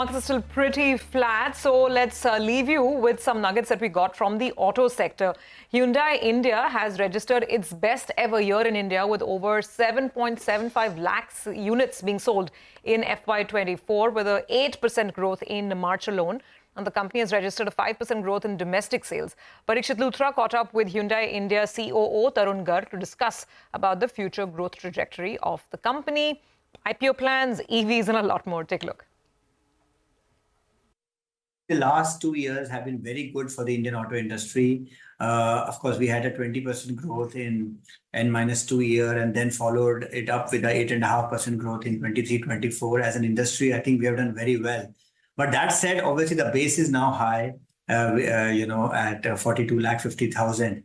Markets are still pretty flat, so let's leave you with some nuggets that we got from the auto sector. Hyundai India has registered its best ever year in India with over 7.75 lakhs units being sold in FY24 with a 8% growth in March alone. And the company has registered a 5% growth in domestic sales. Parikshit Luthra caught up with Hyundai India COO Tarun Garg to discuss about the future growth trajectory of the company, IPO plans, EVs and a lot more. Take a look. The last 2 years have been very good for the Indian auto industry. Of course, we had a 20% growth in N-2 year and then followed it up with a 8.5% growth in 23-24. As an industry, I think we have done very well. But that said, obviously the base is now high, at 42 lakh 50,000.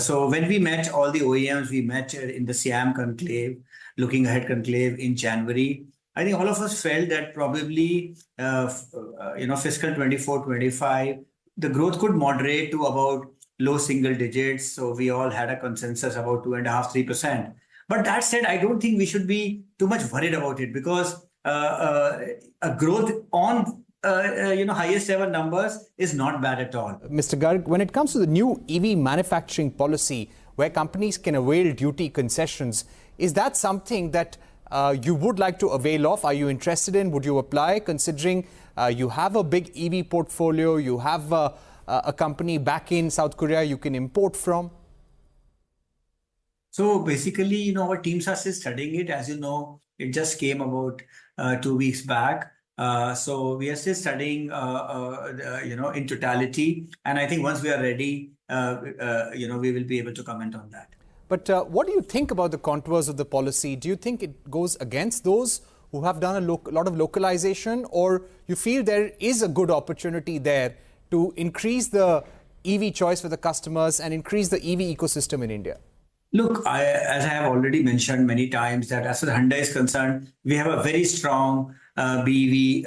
So when we met all the OEMs, we met in the Siam conclave, looking ahead conclave in January. I think all of us felt that probably, fiscal 24-25, the growth could moderate to about low single digits. So we all had a consensus about 2.5-3%. But that said, I don't think we should be too much worried about it because a growth on highest ever numbers is not bad at all. Mr. Garg, when it comes to the new EV manufacturing policy where companies can avail duty concessions, is that something that you would like to avail of? Are you interested in? Would you apply, considering you have a big EV portfolio, you have a company back in South Korea you can import from? So basically, our teams are still studying it. As you know, it just came about 2 weeks back. So we are still studying, in totality. And I think once we are ready, we will be able to comment on that. But what do you think about the contours of the policy? Do you think it goes against those who have done a lot of localization, or you feel there is a good opportunity there to increase the EV choice for the customers and increase the EV ecosystem in India? Look, as I have already mentioned many times, that as far as Hyundai is concerned, we have a very strong BEV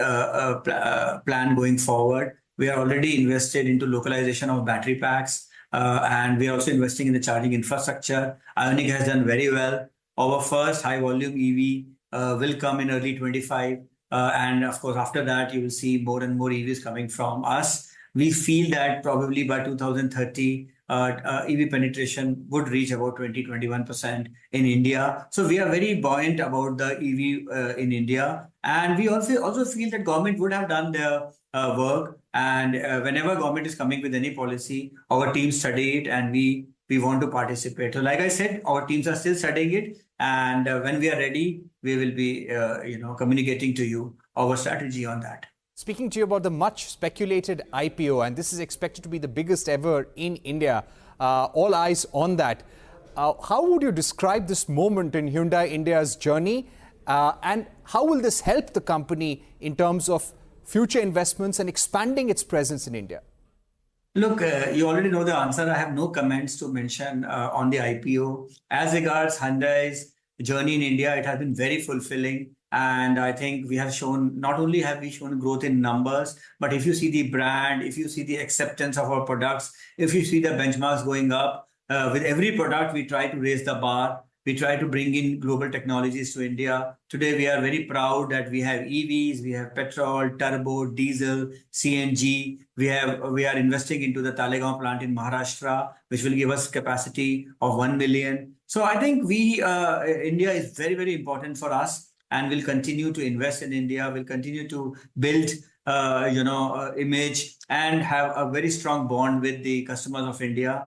plan going forward. We are already invested into localization of battery packs. And we are also investing in the charging infrastructure. Ioniq has done very well. Our first high volume EV will come in early 25. And of course, after that, you will see more and more EVs coming from us. We feel that probably by 2030, EV penetration would reach about 20-21% in India. So we are very buoyant about the EV in India. And we also feel that government would have done their work. And whenever government is coming with any policy, our teams study it and we want to participate. So like I said, our teams are still studying it. And when we are ready, we will be, communicating to you our strategy on that. Speaking to you about the much speculated IPO, and this is expected to be the biggest ever in India, all eyes on that. How would you describe this moment in Hyundai India's journey? And how will this help the company in terms of future investments and expanding its presence in India? Look, you already know the answer. I have no comments to mention on the IPO. As regards Hyundai's journey in India, it has been very fulfilling. And I think we have shown, not only have we shown growth in numbers, but if you see the brand, if you see the acceptance of our products, if you see the benchmarks going up, with every product, we try to raise the bar. We try to bring in global technologies to India. Today, we are very proud that we have EVs, we have petrol, turbo, diesel, CNG. We are investing into the Talegaon plant in Maharashtra, which will give us capacity of 1 million. So I think India is very, very important for us. And we'll continue to invest in India. We'll continue to build, image and have a very strong bond with the customers of India.